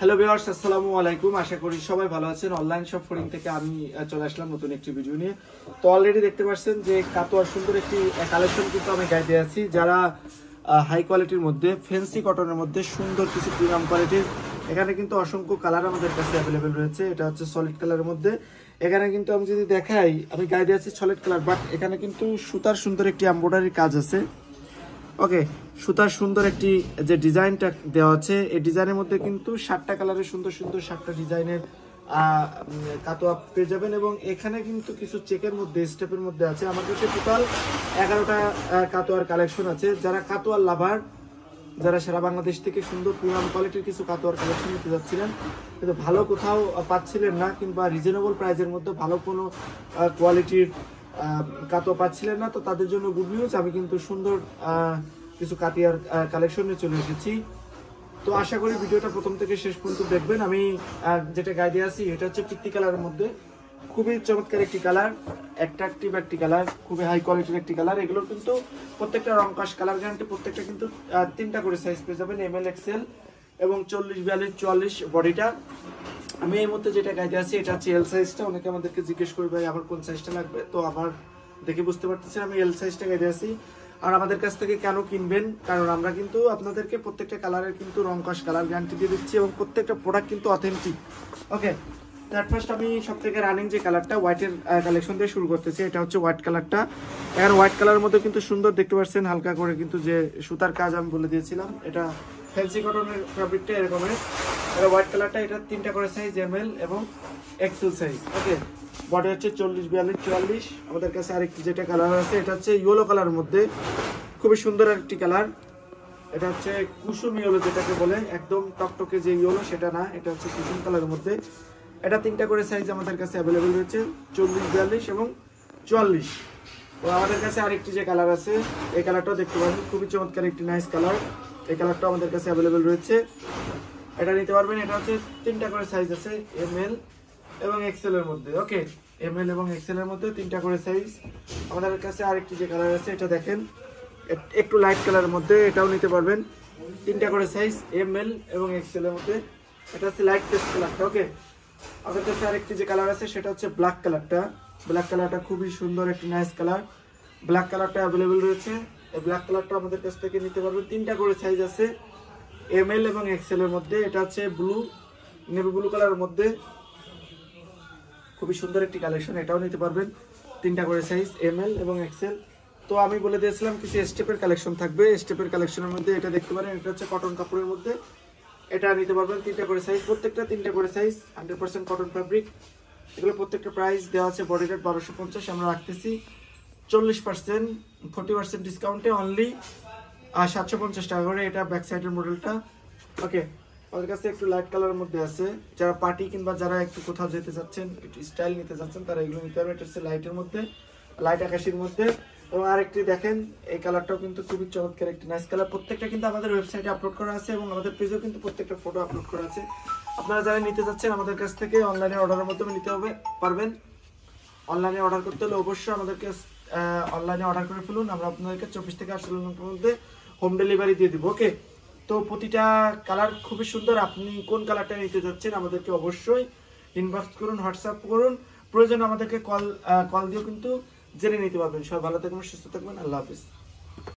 Hello viewers, আসসালামু আলাইকুম। আশা করি সবাই ভালো আছেন। অনলাইন শপ ফোরিং থেকে আমি চলে আসলাম নতুন একটি ভিডিও নিয়ে। তো অলরেডি দেখতে পাচ্ছেন যে কাতোয়ার সুন্দর একটি কালেকশন কিন্তু আমি গাইতে আছি। যারা হাই কোয়ালিটির মধ্যে ফ্যান্সি কটনের মধ্যে সুন্দর কিছু প্রিমিয়াম কোয়ালিটির, এখানে কিন্তু অসংখ্য কালার আমাদের কাছে অ্যাভেলেবেল রয়েছে। এটা হচ্ছে সলিড কালারের মধ্যে। এখানে কিন্তু আমি যদি দেখাই, আমি গাইতে আছি সলিড কালার, বাট এখানে কিন্তু সুতার সুন্দর একটি এমব্রয়ডারি কাজ আছে। ওকে, সুতার সুন্দর একটি যে ডিজাইনটা দেওয়া আছে, এই ডিজাইনের মধ্যে কিন্তু 7টা কালারের সুন্দর সুন্দর 7টা ডিজাইনের কাতোয়া পেয়ে যাবেন। এবং এখানে কিন্তু কিছু চেকের মধ্যে স্টেপের মধ্যে আছে। আমার কাছে টোটাল 11টা কাতোয়ার কালেকশন আছে। যারা কাতোয়ার লাভার, যারা সারা বাংলাদেশ থেকে সুন্দর প্রিমিয়াম কোয়ালিটির কিছু কাতোয়ার কালেকশন নিতে যাচ্ছিলেন কিন্তু ভালো কোথাও পাচ্ছিলেন না, কিংবা রিজনেবল প্রাইসের মধ্যে ভালো কোনো কোয়ালিটির কাতোয়া পাচ্ছিলেন না, তো তাদের জন্য গুড নিউজ। আমি কিন্তু সুন্দর কিছু কাতিয়ার কালেকশন নিয়ে চলে এসেছি। তো আশা করি ভিডিওটা প্রথম থেকে শেষ পর্যন্ত দেখবেন। আমি যেটা গাইডে আছি এটা হচ্ছে পিত্তি কালারের মধ্যে, খুবই চমৎকার একটি কালার, অ্যাট্রাকটিভ একটি কালার, খুবই হাই কোয়ালিটির একটি কালার। এগুলো কিন্তু প্রত্যেকটা রংকশ কালার গ্যারান্টি, প্রত্যেকটা কিন্তু 3টা করে সাইজ পেয়ে যাবেন, এমএল, এক্সেল এবং 40, 42, 44 বডিটা। আমি এই মধ্যে যেটা গাইতে আছি এটা হচ্ছে এল সাইজটা। অনেকে আমাদেরকে জিজ্ঞেস করি ভাই আমার কোন সাইজটা লাগবে, তো আমার দেখে বুঝতে পারতেছেন আমি এল সাইজটা গাইতে আছি। আর আমাদের কাছ থেকে কেন কিনবেন, কারণ আমরা কিন্তু আপনাদেরকে প্রত্যেকটা কালারের কিন্তু রংকশ কালার গ্যারান্টি দিয়ে দিচ্ছি এবং প্রত্যেকটা প্রোডাক্ট কিন্তু অথেন্টিক। ওকে, তার ফার্স্ট আমি সব থেকে রানিং যে কালারটা হোয়াইটের কালেকশন দিয়ে শুরু করতেছি। এটা হচ্ছে হোয়াইট কালারটা। এখানে হোয়াইট কালারের মধ্যে কিন্তু সুন্দর দেখতে পাচ্ছেন, হালকা করে কিন্তু যে সুতার কাজ আমি বলে দিয়েছিলাম, এটা ফ্যান্সি কটনের ফ্যাব্রিকটা এরকমের। এটা হোয়াইট কালারটা, এটা 3টা করে সাইজ, এমএল এবং এক্সেল সাইজ। ওকে, বডি হচ্ছে 40, 42, 44। আমাদের কাছে আরেকটি যেটা কালার আছে এটা হচ্ছে ইয়েলো কালারের মধ্যে, খুবই সুন্দর একটি কালার। এটা হচ্ছে কুসুম ইয়েলো যেটাকে বলে, একদম টকটকে যে ইয়েলো সেটা না, এটা হচ্ছে কুসুম কালারের মধ্যে। এটা 3টা করে সাইজ আমাদের কাছে অ্যাভেলেবেল রয়েছে, 40, 42 এবং 44। তো আমাদের কাছে আরেকটি যে কালার আছে এই কালারটাও দেখতে পাবেন, খুবই চমৎকার একটি নাইস কালার। এই কালারটাও আমাদের কাছে অ্যাভেলেবেল রয়েছে, এটা নিতে পারবেন। এটা হচ্ছে 3টা করে সাইজ আছে, এমএল এবং এক্সেল এর মধ্যে। ওকে, এমএল এবং এক্সেল এর মধ্যে 3টা করে সাইজ। আমাদের কাছে আরেকটি যে কালার আছে এটা দেখেন, একটু লাইট কালারের মধ্যে, এটাও নিতে পারবেন। 3টা করে সাইজ, এমএল এবং এক্সেল এর মধ্যে। এটা হচ্ছে লাইট পেস্ট কালারটা। ওকে, আমাদের কাছে আরেকটি যে কালার আছে সেটা হচ্ছে ব্ল্যাক কালারটা। ব্ল্যাক কালারটা খুবই সুন্দর একটি নাইস কালার। ব্ল্যাক কালারটা অ্যাভেলেবেল রয়েছে। এই ব্ল্যাক কালারটা আমাদের কাছ থেকে নিতে পারবেন। 3টা করে সাইজ আছে, এমএল এবং এক্সেল এর মধ্যে। এটা হচ্ছে ব্লু, নেভি ব্লু কালারের মধ্যে, খুবই সুন্দর একটি কালেকশন। এটাও নিতে পারবেন, 3টা করে সাইজ, এমএল এবং এক্সেল। তো আমি বলে দিয়েছিলাম কিছু স্টেপের কালেকশন থাকবে। স্টেপের কালেকশনের মধ্যে এটা দেখতে পারেন, এটা হচ্ছে কটন কাপড়ের মধ্যে, এটা নিতে পারবেন 3টা করে সাইজ, প্রত্যেকটা 3টা করে সাইজ, 100% কটন ফ্যাব্রিক। এগুলো প্রত্যেকটা প্রাইস দেওয়া আছে বডি রেট 1250। আমরা রাখতেছি 40%, 40% ডিসকাউন্টে অনলি 750 টাকা করে। এটা ব্যাক সাইডের মডেলটা। ওকে, আমাদের কাছে একটু লাইট কালারের মধ্যে আছে। যারা পার্টি কিংবা যারা একটু কোথাও যেতে চাচ্ছেন, একটু স্টাইল নিতে চাচ্ছেন, তারা এগুলো নিতে পারবে। এটা হচ্ছে লাইটের মধ্যে, লাইট আকাশির মধ্যে। এবং আরেকটি দেখেন, এই কালারটাও কিন্তু খুবই চমৎকার একটি নাইস কালার। প্রত্যেকটা কিন্তু আমাদের ওয়েবসাইটে আপলোড করা আছে এবং আমাদের পেজেও কিন্তু প্রত্যেকটা ফটো আপলোড করা আছে। আপনারা যারা নিতে চাচ্ছেন আমাদের কাছ থেকে অনলাইনে অর্ডারের মাধ্যমে নিতে পারবেন। অনলাইনে অর্ডার করতে হলে অবশ্যই আমাদেরকে অনলাইনে অর্ডার করে ফেলুন। আমরা আপনাদেরকে 24 থেকে 28 মিনিটের মধ্যে হোম ডেলিভারি দিয়ে দিব। ওকে, তো প্রতিটা কালার খুবই সুন্দর। আপনি কোন কালারটা নিতে যাচ্ছেন আমাদেরকে অবশ্যই ইনবক্স করুন, হোয়াটসঅ্যাপ করুন, প্রয়োজন আমাদেরকে কল দিয়েও কিন্তু জেনে নিতে পারবেন। সবাই ভালো থাকবেন, সুস্থ থাকবেন। আল্লাহ হাফিজ।